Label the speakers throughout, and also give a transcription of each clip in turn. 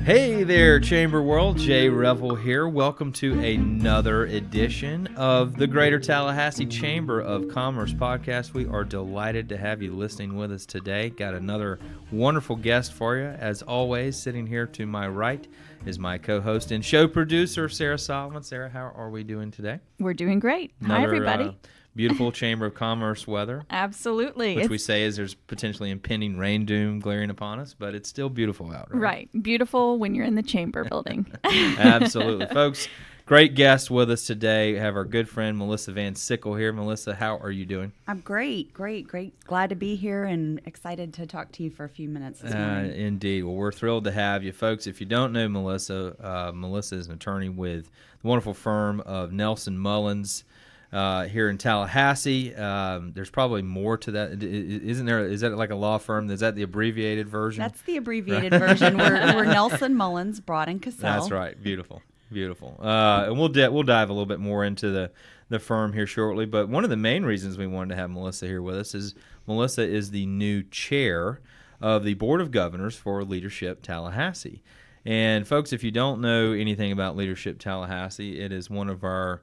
Speaker 1: Hey there, Chamber World. Jay Revel here. Welcome to another edition of the Greater Tallahassee Chamber of Commerce podcast. We are delighted to have you listening with us today. Got another wonderful guest for you. As always, sitting here to my right is my co-host and show producer, Sarah Solomon. Sarah, how are we doing today?
Speaker 2: We're doing great. Hi, everybody.
Speaker 1: Beautiful Chamber of Commerce weather.
Speaker 2: Absolutely.
Speaker 1: Which we say is there's potentially impending rain doom glaring upon us, but it's still beautiful out, right?
Speaker 2: Right. Beautiful when you're in the chamber building.
Speaker 1: Absolutely. Folks, great guest with us today. We have our good friend Melissa VanSickle here. Melissa, how are you doing?
Speaker 3: I'm great. Glad to be here and excited to talk to you for a few minutes this morning.
Speaker 1: Indeed. Well, we're thrilled to have you. Folks, if you don't know Melissa, Melissa is an attorney with the wonderful firm of Nelson Mullins. Here in Tallahassee. There's probably more to that. Isn't there? Is that like a law firm? Is that the abbreviated version?
Speaker 3: That's the abbreviated version. We're Nelson Mullins, Broad and Cassel.
Speaker 1: That's right. Beautiful. And we'll dive a little bit more into the firm here shortly. But one of the main reasons we wanted to have Melissa here with us is Melissa is the new chair of the Board of Governors for Leadership Tallahassee. And folks, if you don't know anything about Leadership Tallahassee, it is one of our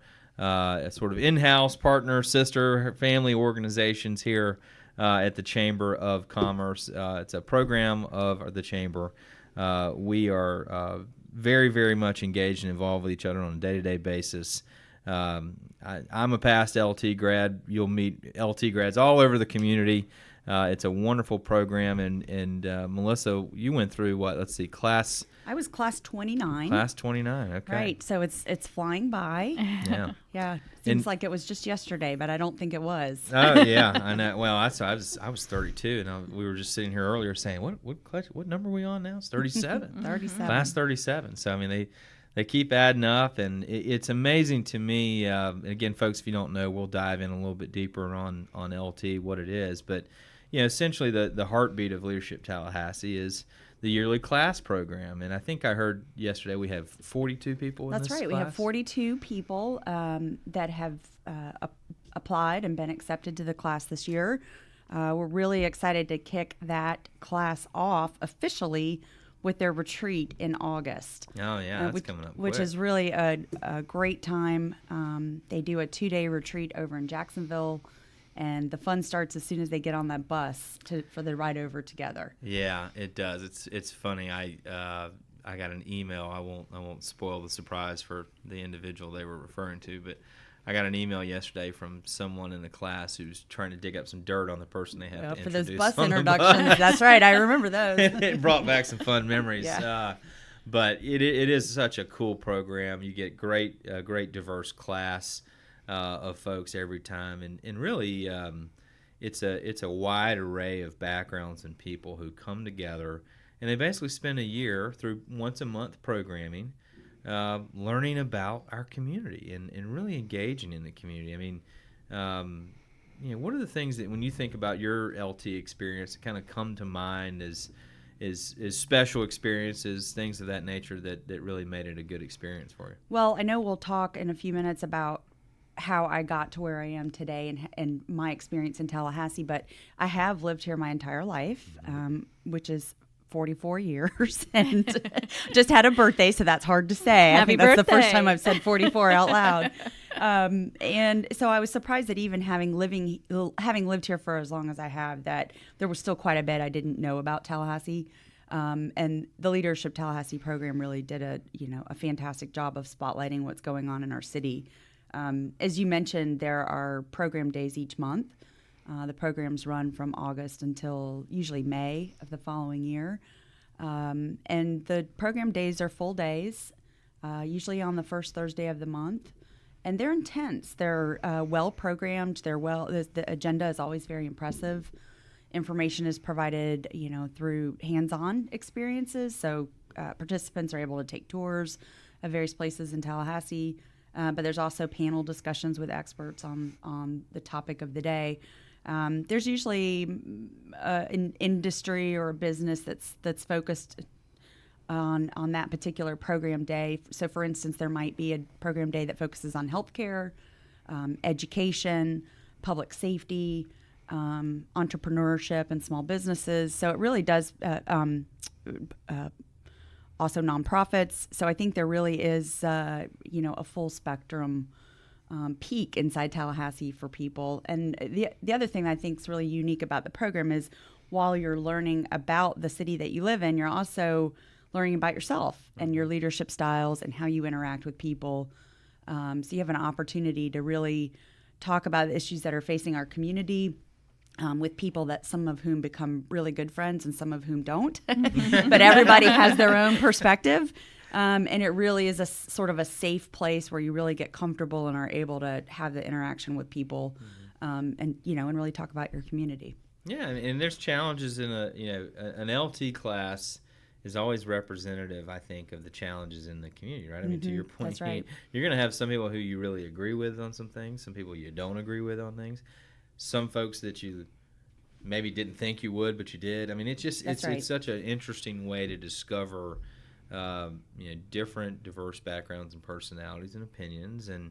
Speaker 1: sort of in-house partner, sister, family organizations here at the Chamber of Commerce. It's a program of the Chamber. We are very, very much engaged and involved with each other on a day-to-day basis. I'm a past LT grad. You'll meet LT grads all over the community. It's a wonderful program. And Melissa, you went through what? Let's see,
Speaker 3: I was class 29.
Speaker 1: Class 29, okay.
Speaker 3: Right, so it's flying by.
Speaker 1: Yeah.
Speaker 3: Yeah, seems like it was just yesterday, but I don't think it was.
Speaker 1: Oh yeah, I know. Well, I was 32, and we were just sitting here earlier saying, what number are we on now? It's 37.
Speaker 3: 37.
Speaker 1: Class 37. So I mean, they keep adding up, and it's amazing to me. Again, folks, if you don't know, we'll dive in a little bit deeper on LT, what it is, but essentially the heartbeat of Leadership Tallahassee is the yearly class program. And I think I heard yesterday we have 42 people in this class.
Speaker 3: That's right. We have 42 people that have applied and been accepted to the class this year. We're really excited to kick that class off officially with their retreat in August.
Speaker 1: Oh, yeah, that's coming up
Speaker 3: Which
Speaker 1: quick.
Speaker 3: is really a great time. They do a 2-day retreat over in Jacksonville, and the fun starts as soon as they get on that bus for the ride over together.
Speaker 1: Yeah, it does. It's funny. I got an email. I won't spoil the surprise for the individual they were referring to, but I got an email yesterday from someone in the class who's trying to dig up some dirt on the person they have to
Speaker 3: for
Speaker 1: introduce
Speaker 3: those bus
Speaker 1: on the
Speaker 3: introductions.
Speaker 1: bus.
Speaker 3: That's right. I remember those.
Speaker 1: It brought back some fun memories.
Speaker 3: Yeah.
Speaker 1: But it is such a cool program. You get great diverse class of folks every time, and really it's a wide array of backgrounds and people who come together, and they basically spend a year through once a month programming, learning about our community and really engaging in the community. I mean, what are the things that when you think about your LT experience that kind of come to mind as special experiences, things of that nature that really made it a good experience for you?
Speaker 3: Well, I know we'll talk in a few minutes about how I got to where I am today and my experience in Tallahassee, but I have lived here my entire life, which is 44 years, and just had a birthday, so that's hard to say. I think that's the first time I've said 44 out loud. And so I was surprised that even having lived here for as long as I have, that there was still quite a bit I didn't know about Tallahassee. And the Leadership Tallahassee program really did a fantastic job of spotlighting what's going on in our city. As you mentioned, there are program days each month. The programs run from August until usually May of the following year. And the program days are full days, usually on the first Thursday of the month. And they're intense. They're well-programmed. The agenda is always very impressive. Information is provided, through hands-on experiences. So participants are able to take tours of various places in Tallahassee. But there's also panel discussions with experts on the topic of the day. There's usually an industry or a business that's focused on that particular program day. So, for instance, there might be a program day that focuses on healthcare, education, public safety, entrepreneurship, and small businesses. So it really does also nonprofits. So I think there really is, a full spectrum peak inside Tallahassee for people. And the other thing I think is really unique about the program is while you're learning about the city that you live in, you're also learning about yourself and your leadership styles and how you interact with people. So you have an opportunity to really talk about the issues that are facing our community with people that some of whom become really good friends and some of whom don't. But everybody has their own perspective. And it really is a sort of a safe place where you really get comfortable and are able to have the interaction with people and really talk about your community.
Speaker 1: Yeah, and there's challenges in an LT class is always representative, I think, of the challenges in the community, right? I mean, to your point,
Speaker 3: that's right.
Speaker 1: You're going to have some people who you really agree with on some things, some people you don't agree with on things, some folks that you maybe didn't think you would, but you did. I mean, it's such an interesting way to discover, different, diverse backgrounds and personalities and opinions, and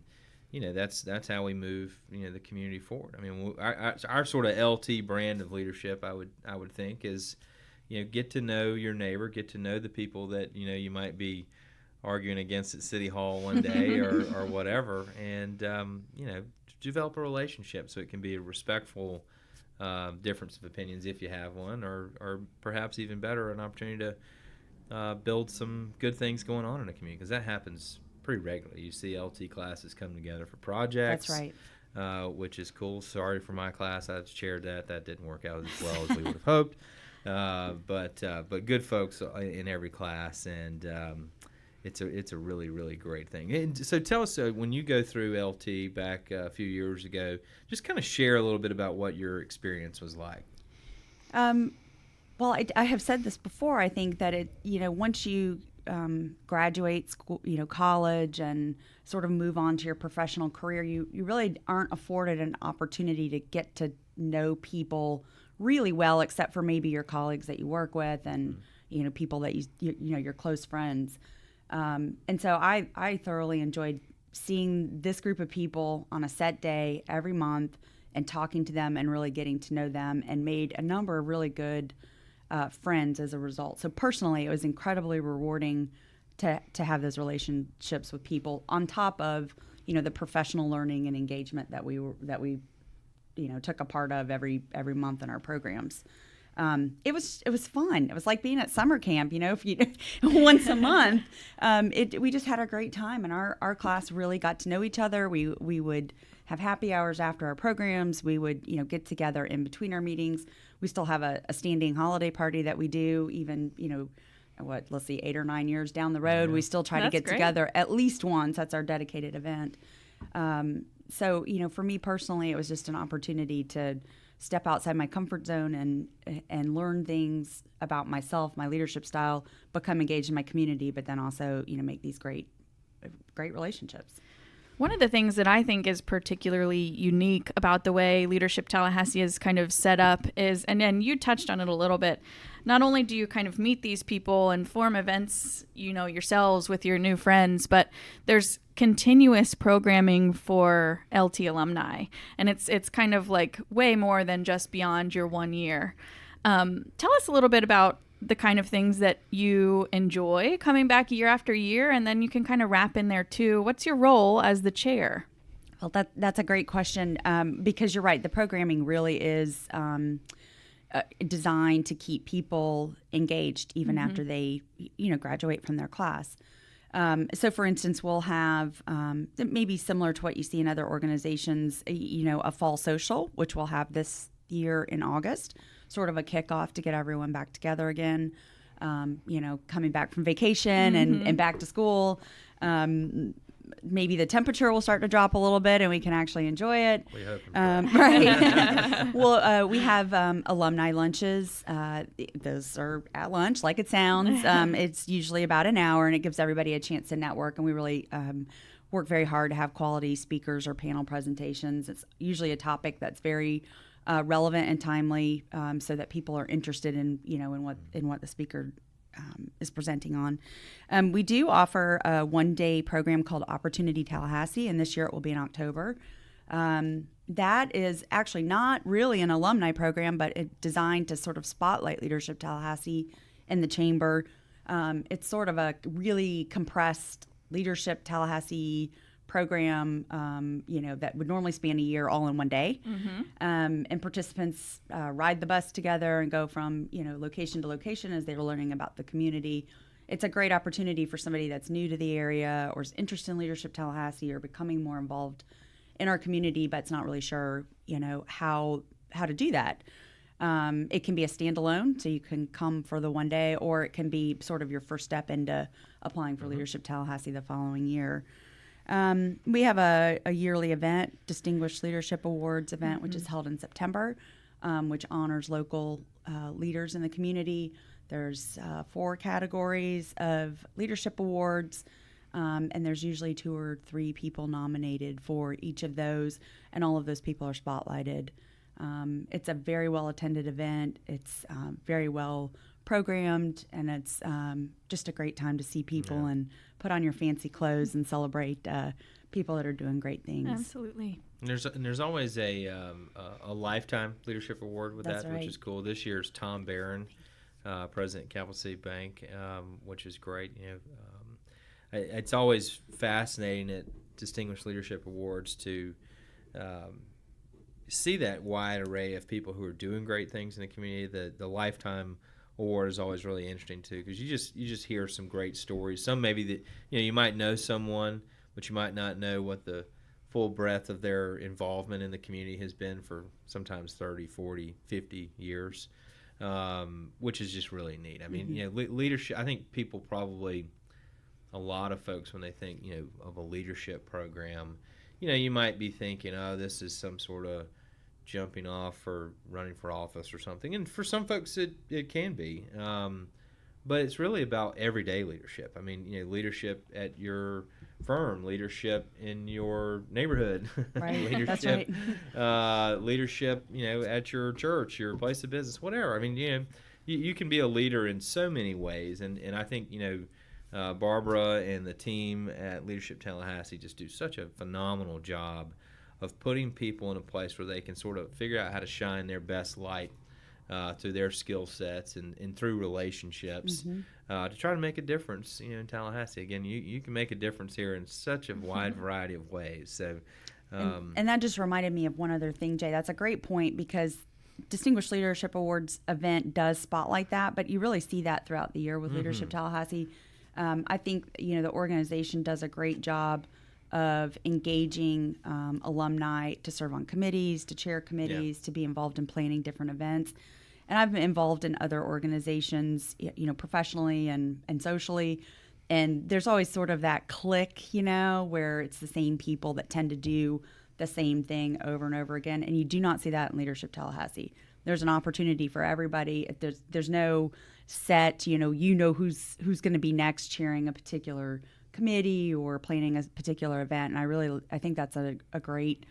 Speaker 1: that's how we move the community forward. I mean, our sort of LT brand of leadership, I would think, is get to know your neighbor, get to know the people that you might be arguing against at City Hall one day or whatever, and develop a relationship so it can be a respectful difference of opinions if you have one, or perhaps even better, an opportunity to build some good things going on in a community, because that happens pretty regularly. You see LT classes come together for projects.
Speaker 3: That's right.
Speaker 1: Which is cool. Sorry for my class. I chaired that. That didn't work out as well as we would have hoped. But good folks in every class, and it's a really, really great thing. And so tell us, when you go through LT back a few years ago, just kind of share a little bit about what your experience was like.
Speaker 3: Well, I have said this before. I think that once you graduate school, college, and sort of move on to your professional career, you really aren't afforded an opportunity to get to know people really well, except for maybe your colleagues that you work with and people that your close friends. And so I thoroughly enjoyed seeing this group of people on a set day every month and talking to them and really getting to know them, and made a number of really good friends as a result. So personally, it was incredibly rewarding to have those relationships with people on top of the professional learning and engagement that we took a part of every month in our programs. It was fun. It was like being at summer camp, if you once a month. We just had a great time, and our class really got to know each other. We would have happy hours after our programs. We would get together in between our meetings. We still have a standing holiday party that we do, even 8 or 9 years down the road. We still try to get together at least once. That's our dedicated event. So for me personally, it was just an opportunity to step outside my comfort zone and learn things about myself, my leadership style, become engaged in my community, but then also make these great relationships.
Speaker 2: One of the things that I think is particularly unique about the way Leadership Tallahassee is kind of set up is, and then you touched on it a little bit, not only do you kind of meet these people and form events, yourselves with your new friends, but there's continuous programming for LT alumni. And it's kind of like way more than just beyond your 1 year. Tell us a little bit about the kind of things that you enjoy coming back year after year, and then you can kind of wrap in there too. What's your role as the chair?
Speaker 3: Well, that's a great question, because you're right. The programming really is designed to keep people engaged even after they, graduate from their class. So, for instance, we'll have maybe similar to what you see in other organizations, a fall social, which we'll have this year in August, sort of a kickoff to get everyone back together again, coming back from vacation and back to school. Maybe the temperature will start to drop a little bit and we can actually enjoy it.
Speaker 1: We hope.
Speaker 3: Right. Well, we have alumni lunches. Those are at lunch, like it sounds. It's usually about an hour, and it gives everybody a chance to network. And we really work very hard to have quality speakers or panel presentations. It's usually a topic that's very relevant and timely, so that people are interested in what the speaker is presenting on. We do offer a one-day program called Opportunity Tallahassee, and this year it will be in October. That is actually not really an alumni program, but it's designed to sort of spotlight Leadership Tallahassee in the chamber. It's sort of a really compressed Leadership Tallahassee program, that would normally span a year all in one day. And participants ride the bus together and go from, location to location as they're learning about the community. It's a great opportunity for somebody that's new to the area or is interested in Leadership Tallahassee or becoming more involved in our community, but's not really sure, how to do that. It can be a standalone, so you can come for the one day, or it can be sort of your first step into applying for Leadership Tallahassee the following year. We have a yearly event, Distinguished Leadership Awards event, which is held in September, which honors local leaders in the community. There's 4 categories of leadership awards, and there's usually 2 or 3 people nominated for each of those, and all of those people are spotlighted. It's a very well-attended event. It's very well programmed, and it's just a great time to see people and put on your fancy clothes and celebrate people that are doing great things.
Speaker 2: Absolutely.
Speaker 1: And there's always a lifetime leadership award with
Speaker 3: That's
Speaker 1: that,
Speaker 3: right.
Speaker 1: which is cool. This year's Tom Barron, president of Capital City Bank, which is great. It's always fascinating at Distinguished Leadership Awards to see that wide array of people who are doing great things in the community. The lifetime award is always really interesting too, because you just hear some great stories. Some maybe that you might know someone, but you might not know what the full breadth of their involvement in the community has been for sometimes 30, 40, 50 years, which is just really neat. I mean, leadership. I think people probably, a lot of folks, when they think of a leadership program, you might be thinking, oh, this is some sort of jumping off for running for office or something. And for some folks, it can be. But it's really about everyday leadership. I mean, leadership at your firm, leadership in your neighborhood,
Speaker 3: Right.
Speaker 1: leadership,
Speaker 3: That's right.
Speaker 1: leadership, at your church, your place of business, whatever. I mean, you can be a leader in so many ways. And I think, Barbara and the team at Leadership Tallahassee just do such a phenomenal job of putting people in a place where they can sort of figure out how to shine their best light through their skill sets and through relationships to try to make a difference. In Tallahassee, again, you can make a difference here in such a wide variety of ways. So,
Speaker 3: and that just reminded me of one other thing, Jay. That's a great point, because Distinguished Leadership Awards event does spotlight that, but you really see that throughout the year with Leadership Tallahassee. I think the organization does a great job of engaging alumni to serve on committees, to chair committees, to be involved in planning different events. And I've been involved in other organizations, professionally and socially. And there's always sort of that clique, where it's the same people that tend to do the same thing over and over again. And you do not see that in Leadership Tallahassee. There's an opportunity for everybody. There's no set, who's going to be next chairing a particular committee or planning a particular event. And I think that's a great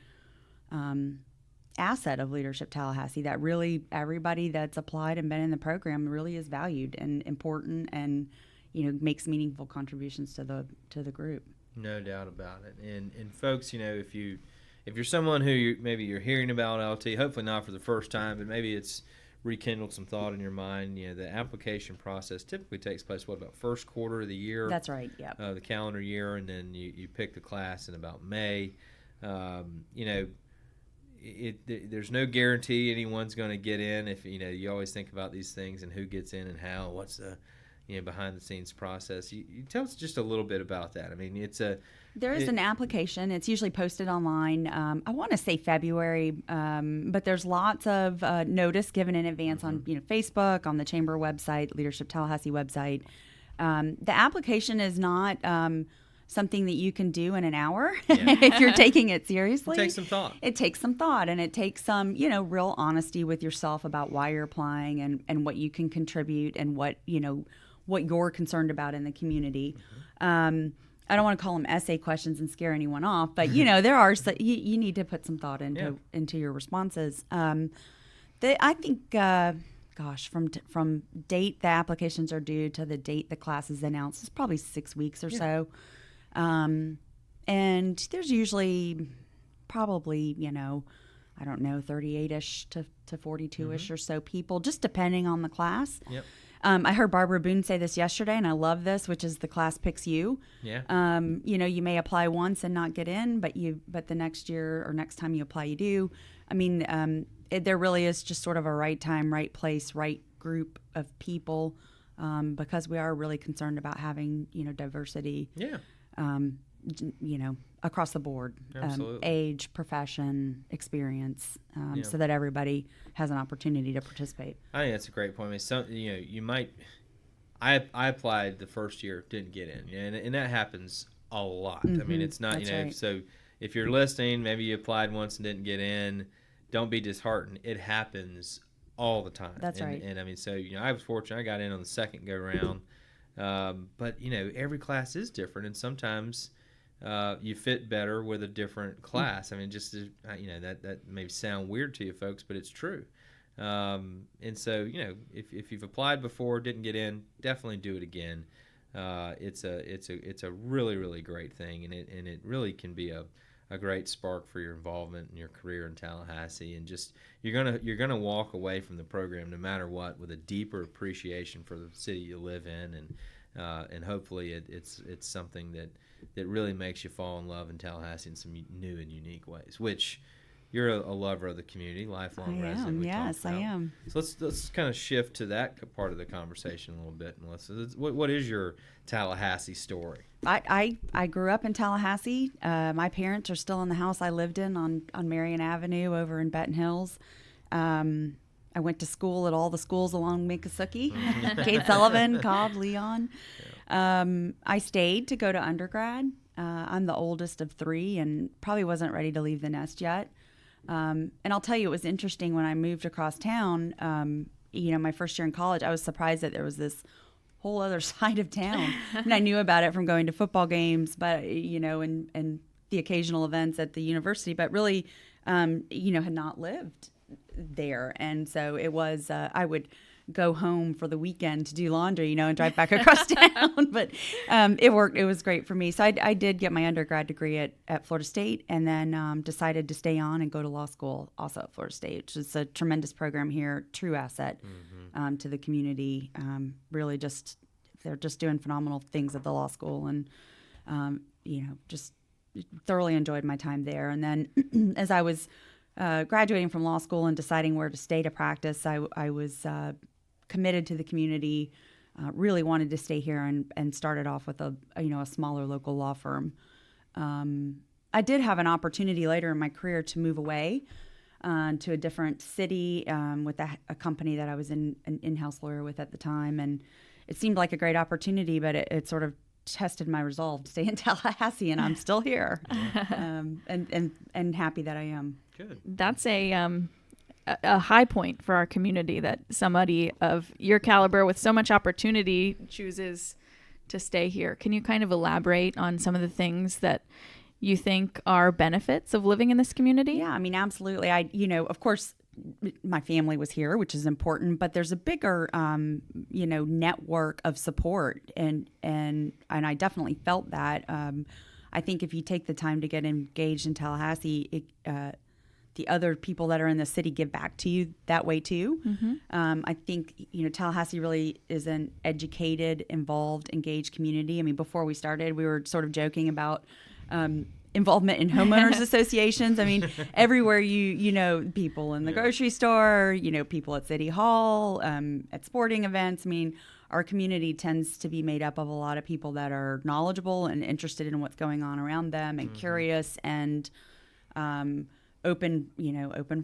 Speaker 3: asset of Leadership Tallahassee, that really everybody that's applied and been in the program really is valued and important, and makes meaningful contributions to the group.
Speaker 1: No doubt about it. And folks, if you're someone who maybe you're hearing about LT, hopefully not for the first time, but maybe it's rekindled some thought in your mind. The application process typically takes place about first quarter of the year.
Speaker 3: That's right. Yeah.
Speaker 1: The calendar year, and then you pick the class in about May. There's no guarantee anyone's going to get in. If you always think about these things and who gets in and how. What's the behind the scenes process? You tell us just a little bit about that. I mean, there is
Speaker 3: an application. It's usually posted online. I want to say February, but there's lots of notice given in advance on Facebook, on the Chamber website, Leadership Tallahassee website. The application is not something that you can do in an hour if you're taking it seriously.
Speaker 1: It takes some thought.
Speaker 3: It takes some thought, and it takes some real honesty with yourself about why you're applying and what you can contribute and what you're concerned about in the community. I don't want to call them essay questions and scare anyone off, but there are you need to put some thought into your responses. I think, from date the applications are due to the date the class is announced, it's probably 6 weeks or so. And there's usually probably 38ish to 42ish or so people, just depending on the class.
Speaker 1: Yep.
Speaker 3: I heard Barbara Boone say this yesterday, and I love this, which is the class picks you.
Speaker 1: Yeah.
Speaker 3: You may apply once and not get in, but the next year or next time you apply, you do. I mean, there really is just sort of a right time, right place, right group of people, because we are really concerned about having, diversity.
Speaker 1: Yeah.
Speaker 3: Across the board,
Speaker 1: Absolutely.
Speaker 3: age, profession, experience,
Speaker 1: Yeah.
Speaker 3: so that everybody has an opportunity to participate.
Speaker 1: I think that's a great point. I mean, you might. I applied the first year, didn't get in, and that happens a lot. I mean, it's not,
Speaker 3: That's right.
Speaker 1: So if you're listening, maybe you applied once and didn't get in. Don't be disheartened. It happens all the time.
Speaker 3: That's right.
Speaker 1: And I mean, so I was fortunate. I got in on the second go round, but every class is different, and sometimes. You fit better with a different class. I mean, just that may sound weird to you folks, but it's true. And so if you've applied before, didn't get in, definitely do it again. It's a really, really great thing, and it really can be a great spark for your involvement in your career in Tallahassee, and just you're gonna walk away from the program no matter what with a deeper appreciation for the city you live in, and hopefully it's something that really makes you fall in love in Tallahassee in some new and unique ways, which you're a lover of the community, lifelong resident.
Speaker 3: Yes, I am.
Speaker 1: So let's kind of shift to that part of the conversation a little bit, Melissa. What is your Tallahassee story?
Speaker 3: I grew up in Tallahassee. My parents are still in the house I lived in on Marion Avenue over in Benton Hills. I went to school at all the schools along Miccosukee, Kate Sullivan, Cobb, Leon. I stayed to go to undergrad. I'm the oldest of three and probably wasn't ready to leave the nest yet. And I'll tell you, it was interesting when I moved across town, my first year in college, I was surprised that there was this whole other side of town. And I knew about it from going to football games, but, and the occasional events at the university, but really, had not lived there. And so it was, I would go home for the weekend to do laundry, and drive back across town. But it worked. It was great for me. So I did get my undergrad degree at Florida State, and then decided to stay on and go to law school also at Florida State, which is a tremendous program here, true asset to the community. Really they're just doing phenomenal things at the law school, and, just thoroughly enjoyed my time there. And then as I was graduating from law school and deciding where to stay to practice, I was committed to the community, really wanted to stay here, and started off with a smaller local law firm. I did have an opportunity later in my career to move away to a different city with a company that I was an in-house lawyer with at the time, and it seemed like a great opportunity, but it sort of tested my resolve to stay in Tallahassee, and I'm still here, and happy that I am.
Speaker 1: Good.
Speaker 2: That's a high point for our community, that somebody of your caliber with so much opportunity chooses to stay here. Can you kind of elaborate on some of the things that you think are benefits of living in this community?
Speaker 3: Yeah, I mean, absolutely. Of course, my family was here, which is important, but there's a bigger, network of support, and I definitely felt that. I think if you take the time to get engaged in Tallahassee, the other people that are in the city give back to you that way too. Mm-hmm. I think, Tallahassee really is an educated, involved, engaged community. I mean, before we started, we were sort of joking about involvement in homeowners associations. I mean, everywhere you know people in the grocery store, people at City Hall, at sporting events. I mean, our community tends to be made up of a lot of people that are knowledgeable and interested in what's going on around them, and curious, and open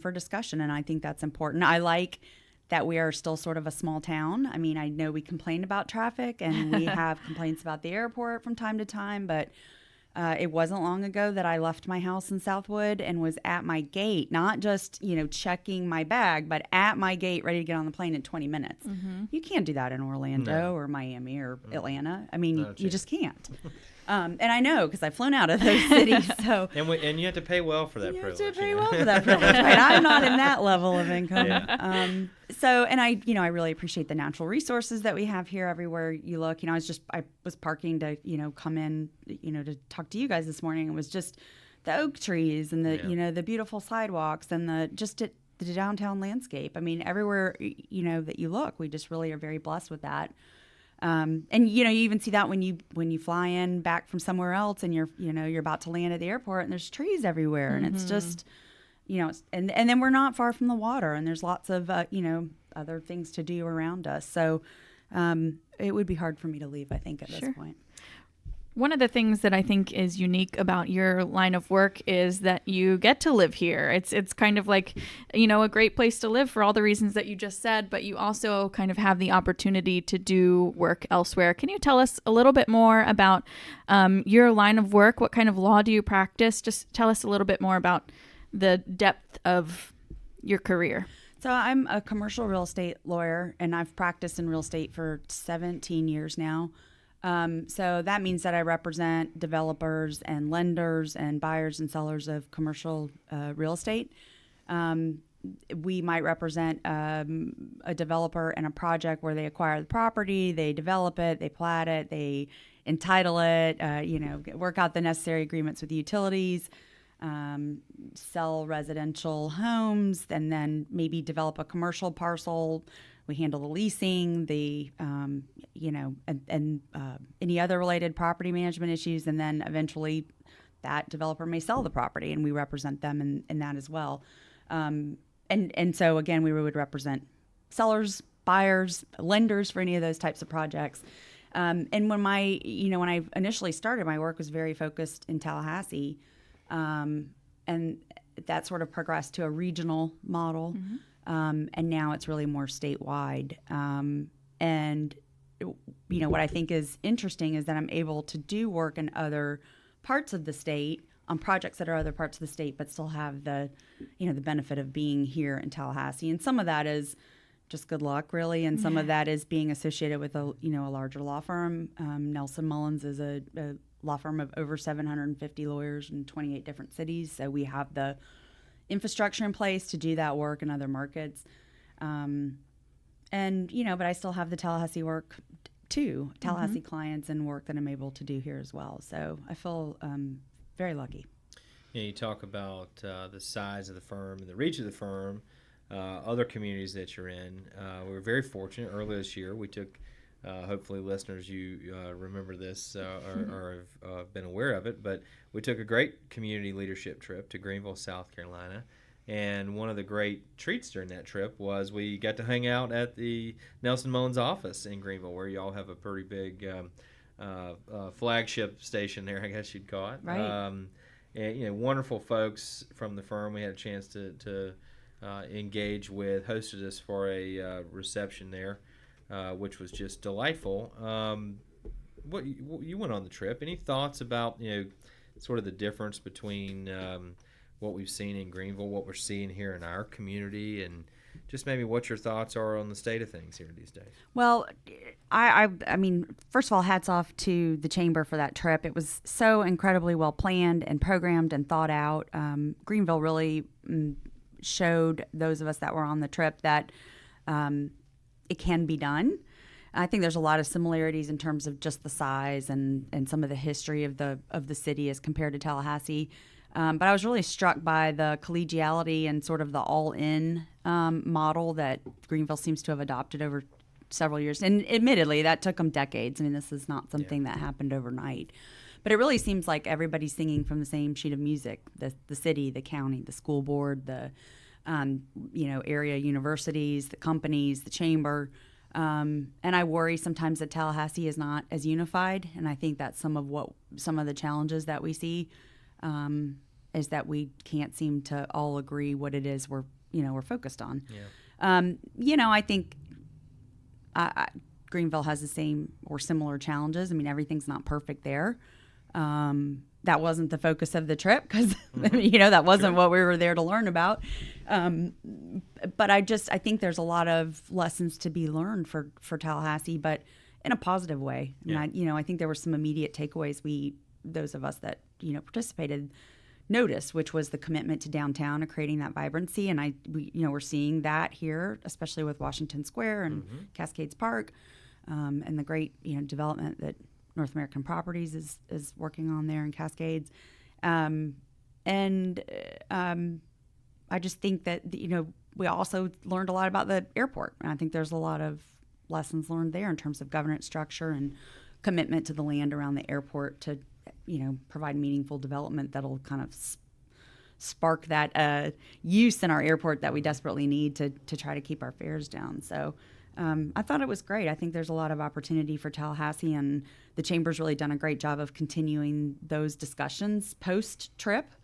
Speaker 3: for discussion. And I think that's important. I like that we are still sort of a small town. I mean, I know we complain about traffic, and we have complaints about the airport from time to time, but it wasn't long ago that I left my house in Southwood and was at my gate, not just, checking my bag, but at my gate ready to get on the plane in 20 minutes. Mm-hmm. You can't do that in Orlando or Miami or Atlanta. I mean, you just can't. And I know, because I've flown out of those cities. So
Speaker 1: and you have to pay well for that privilege.
Speaker 3: You have to pay well for that privilege, right? I'm not in that level of income. Yeah. And I really appreciate the natural resources that we have here everywhere you look. I was parking to, come in, to talk to you guys this morning. It was just the oak trees and the, the beautiful sidewalks and the downtown landscape. I mean, everywhere, that you look, we just really are very blessed with that. And you even see that when you fly in back from somewhere else and you're about to land at the airport and there's trees everywhere, and it's just, and then we're not far from the water, and there's lots of, other things to do around us. So, it would be hard for me to leave, I think, at this point.
Speaker 2: One of the things that I think is unique about your line of work is that you get to live here. It's kind of like, a great place to live for all the reasons that you just said, but you also kind of have the opportunity to do work elsewhere. Can you tell us a little bit more about your line of work? What kind of law do you practice? Just tell us a little bit more about the depth of your career.
Speaker 3: So I'm a commercial real estate lawyer, and I've practiced in real estate for 17 years now. So that means that I represent developers and lenders and buyers and sellers of commercial real estate. We might represent a developer in a project where they acquire the property, they develop it, they plat it, they entitle it, work out the necessary agreements with the utilities, sell residential homes, and then maybe develop a commercial parcel. We handle the leasing, and any other related property management issues, and then eventually that developer may sell the property, and we represent them in that as well. And so again, we would represent sellers, buyers, lenders for any of those types of projects. And when I initially started, my work was very focused in Tallahassee, and that sort of progressed to a regional model. Mm-hmm. And now it's really more statewide. And what I think is interesting is that I'm able to do work in other parts of the state on projects that are other parts of the state, but still have the benefit of being here in Tallahassee. And some of that is just good luck, really. And some of that is being associated with a larger law firm. Nelson Mullins is a law firm of over 750 lawyers in 28 different cities. So we have the infrastructure in place to do that work in other markets. But I still have the Tallahassee work too, Tallahassee clients and work that I'm able to do here as well. So I feel very lucky.
Speaker 1: Yeah, you talk about the size of the firm and the reach of the firm, other communities that you're in. We were very fortunate earlier this year. We took, hopefully listeners, you remember this or have been aware of it, but we took a great community leadership trip to Greenville, South Carolina. And one of the great treats during that trip was we got to hang out at the Nelson Mullins office in Greenville, where y'all have a pretty big flagship station there, I guess you'd call it.
Speaker 3: Right.
Speaker 1: And wonderful folks from the firm. We had a chance to engage with, hosted us for a reception there, which was just delightful. You went on the trip. Any thoughts about sort of the difference between what we've seen in Greenville, what we're seeing here in our community, and just maybe what your thoughts are on the state of things here these days?
Speaker 3: Well, I mean, first of all, hats off to the Chamber for that trip. It was so incredibly well planned and programmed and thought out. Greenville really showed those of us that were on the trip that it can be done. I think there's a lot of similarities in terms of just the size and some of the history of the city as compared to Tallahassee. But I was really struck by the collegiality and sort of the all-in model that Greenville seems to have adopted over several years. And admittedly, that took them decades. I mean, this is not something that happened overnight. But it really seems like everybody's singing from the same sheet of music: the city, the county, the school board, the area universities, the companies, the chamber. And I worry sometimes that Tallahassee is not as unified. And I think that's some of the challenges that we see. Is that we can't seem to all agree what it is we're focused on. Yeah. I think Greenville has the same or similar challenges. I mean, everything's not perfect there. That wasn't the focus of the trip because, that wasn't what we were there to learn about. But I think there's a lot of lessons to be learned for Tallahassee, but in a positive way. Yeah. And I think there were some immediate takeaways those of us that, participated noticed, which was the commitment to downtown and creating that vibrancy. And we're seeing that here, especially with Washington Square and Cascades Park, and the great, development that North American Properties is working on there in Cascades. I just think that, we also learned a lot about the airport. And I think there's a lot of lessons learned there in terms of governance structure and commitment to the land around the airport to, provide meaningful development that'll kind of spark that use in our airport that we desperately need to try to keep our fares down. So I thought it was great. I think there's a lot of opportunity for Tallahassee, and the Chamber's really done a great job of continuing those discussions post-trip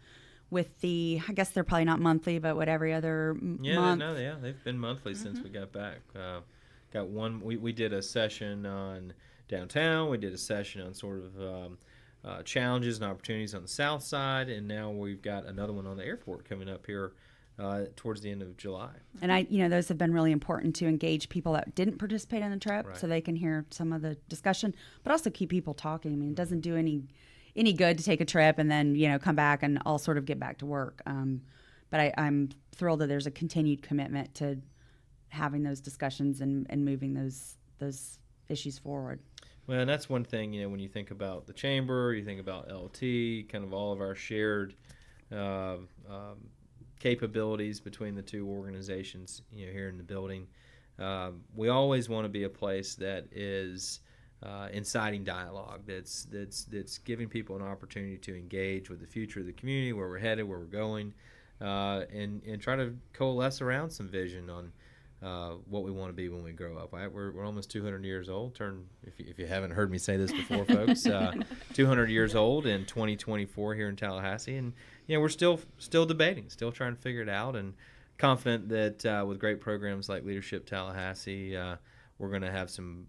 Speaker 3: with I guess they're probably not monthly, but every other month.
Speaker 1: They've been monthly since we got back. Got one, we did a session on downtown, we did a session on sort of challenges and opportunities on the south side, and now we've got another one on the airport coming up here towards the end of July.
Speaker 3: And those have been really important to engage people that didn't participate in the trip, so they can hear some of the discussion, but also keep people talking. I mean, it doesn't do any good to take a trip and then come back and all sort of get back to work. But I'm thrilled that there's a continued commitment to having those discussions and moving those issues forward.
Speaker 1: Well, and that's one thing, when you think about the Chamber, you think about LT, kind of all of our shared capabilities between the two organizations, here in the building. We always want to be a place that is inciting dialogue, that's giving people an opportunity to engage with the future of the community, where we're headed, where we're going, and try to coalesce around some vision on what we want to be when we grow up. Right? We're almost 200 years old. If you haven't heard me say this before, folks, 200 years old in 2024 here in Tallahassee, and we're still debating, still trying to figure it out, and confident that with great programs like Leadership Tallahassee, we're going to have some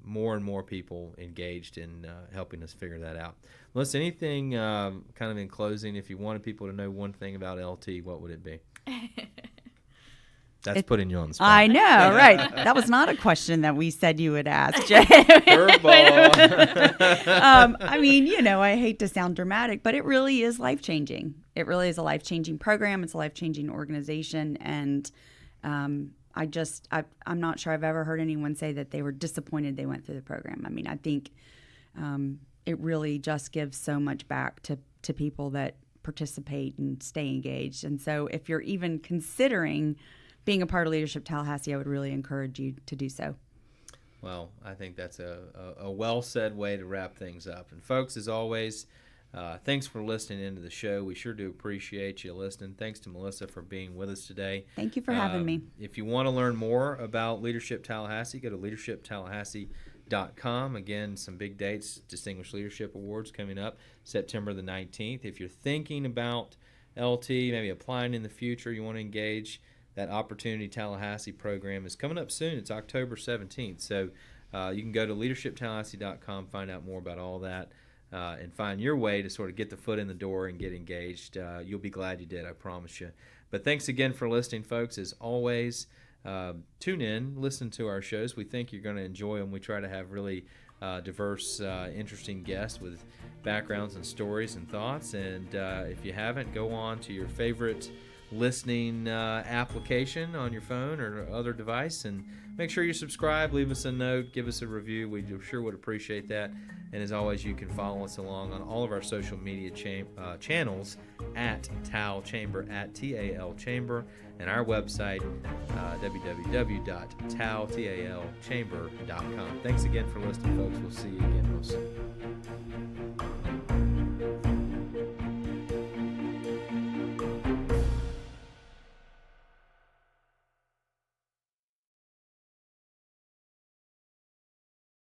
Speaker 1: more and more people engaged in helping us figure that out. Melissa, anything kind of in closing, if you wanted people to know one thing about LT, what would it be? That's putting you on the spot.
Speaker 3: I know, right? That was not a question that we said you would ask, Jay.
Speaker 1: Curveball.
Speaker 3: I hate to sound dramatic, but it really is life-changing. It really is a life-changing program. It's a life-changing organization. And I'm not sure I've ever heard anyone say that they were disappointed they went through the program. I mean, I think it really just gives so much back to people that participate and stay engaged. And so if you're even considering being a part of Leadership Tallahassee, I would really encourage you to do so.
Speaker 1: Well, I think that's a well-said way to wrap things up. And folks, as always, thanks for listening into the show. We sure do appreciate you listening. Thanks to Melissa for being with us today.
Speaker 3: Thank you for having me.
Speaker 1: If you want to learn more about Leadership Tallahassee, go to leadershiptallahassee.com. Again, some big dates, Distinguished Leadership Awards coming up September the 19th. If you're thinking about LT, maybe applying in the future, you want to engage, that Opportunity Tallahassee program is coming up soon. It's October 17th. So you can go to leadershiptallahassee.com, find out more about all that, and find your way to sort of get the foot in the door and get engaged. You'll be glad you did, I promise you. But thanks again for listening, folks. As always, tune in, listen to our shows. We think you're going to enjoy them. We try to have really diverse, interesting guests with backgrounds and stories and thoughts. And if you haven't, go on to your favorite listening application on your phone or other device and make sure you subscribe, leave us a note, give us a review. We sure would appreciate that. And as always, you can follow us along on all of our social media channels at TAL Chamber, at TAL Chamber, and our website, www.taltalchamber.com. Thanks again for listening, folks. We'll see you again real soon.